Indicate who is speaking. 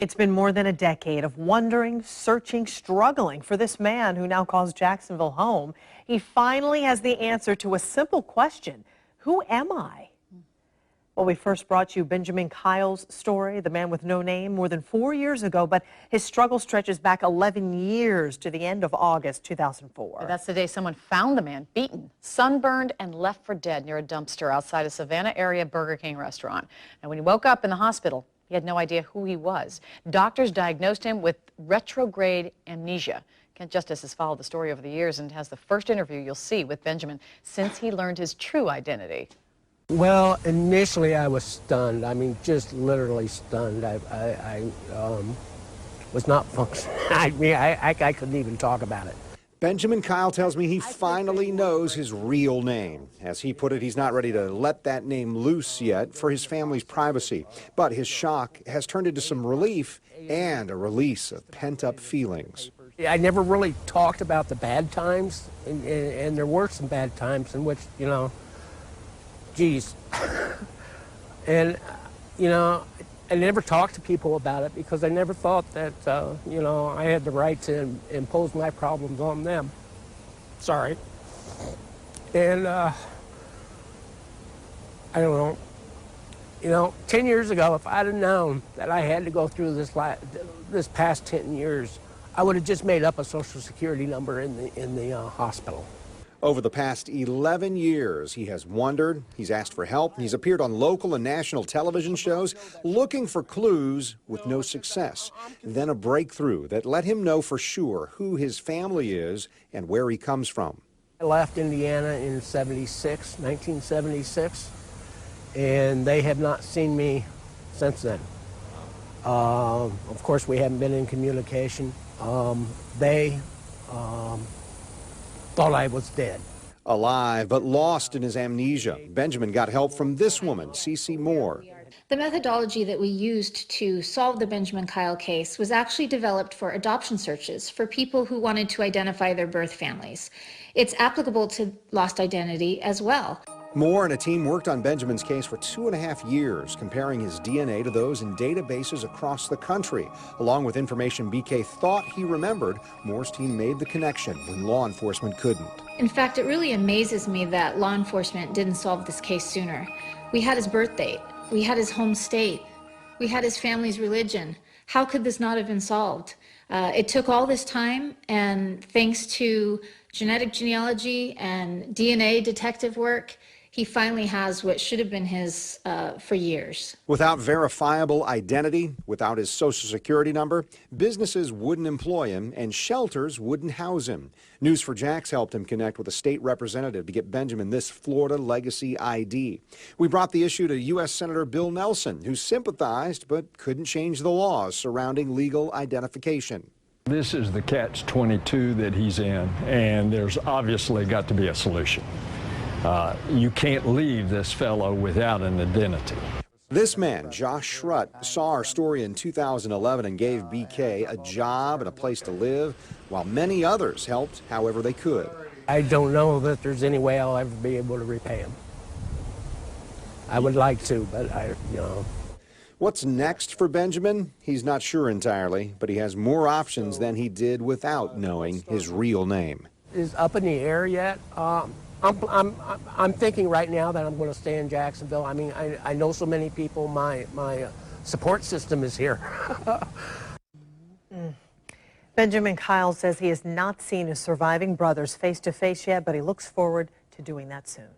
Speaker 1: It's been more than a decade of wondering, searching, struggling for this man who now calls Jacksonville home. He finally has the answer to a simple question: who am I? Well, we first brought you Benjaman Kyle's story, the man with no name, more than 4 years ago, but his struggle stretches back 11 years to the end of August 2004.
Speaker 2: That's the day someone found the man beaten, sunburned, and left for dead near a dumpster outside a Savannah area Burger King restaurant. And when he woke up in the hospital, he had no idea who he was. Doctors diagnosed him with retrograde amnesia. Kent Justice has followed the story over the years and has the first interview you'll see with Benjaman since he learned his true identity.
Speaker 3: Well, initially I was stunned. I mean, just literally stunned. I was not functioning. I couldn't even talk about it.
Speaker 4: Benjaman Kyle tells me he finally knows his real name. As he put it, he's not ready to let that name loose yet for his family's privacy. But his shock has turned into some relief and a release of pent-up feelings.
Speaker 3: I never really talked about the bad times, and there were some bad times in which, you know, geez. And, you know, I never talked to people about it because I never thought that, you know, I had the right to impose my problems on them. Sorry. And, I don't know. You know, 10 years ago, if I'd have known that I had to go through this past 10 years, I would have just made up a Social Security number in the hospital.
Speaker 4: Over the past 11 years, he has wondered, he's asked for help, he's appeared on local and national television shows looking for clues with no success. Then a breakthrough that let him know for sure who his family is and where he comes from.
Speaker 3: I left Indiana in 1976, and they have not seen me since then. Of course, we haven't been in communication. They thought I was dead.
Speaker 4: Alive but lost in his amnesia, Benjaman got help from this woman, CeCe Moore.
Speaker 5: The methodology that we used to solve the Benjaman Kyle case was actually developed for adoption searches for people who wanted to identify their birth families. It's applicable to lost identity as well.
Speaker 4: Moore and a team worked on Benjaman's case for 2.5 years, comparing his DNA to those in databases across the country. Along with information BK thought he remembered, Moore's team made the connection when law enforcement couldn't.
Speaker 5: In fact, it really amazes me that law enforcement didn't solve this case sooner. We had his birth date, we had his home state, we had his family's religion. How could this not have been solved? It took all this time, and thanks to genetic genealogy and DNA detective work, he finally has what should have been his for years.
Speaker 4: Without verifiable identity, without his Social Security number, businesses wouldn't employ him and shelters wouldn't house him. News4Jax helped him connect with a state representative to get Benjaman this Florida legacy ID. We brought the issue to U.S. Senator Bill Nelson, who sympathized but couldn't change the laws surrounding legal identification.
Speaker 6: This is the catch-22 that he's in, and there's obviously got to be a solution. You can't leave this fellow without an identity.
Speaker 4: This man, Josh Schrut, saw our story in 2011 and gave BK a job and a place to live, while many others helped however they could.
Speaker 3: I don't know that there's any way I'll ever be able to repay him. I would like to, but you know.
Speaker 4: What's next for Benjaman? He's not sure entirely, but he has more options than he did without knowing his real name.
Speaker 3: Is up in the air yet. I'm thinking right now that I'm going to stay in Jacksonville. I mean, I know so many people. My support system is here.
Speaker 1: Benjaman Kyle says he has not seen his surviving brothers face to face yet, but he looks forward to doing that soon.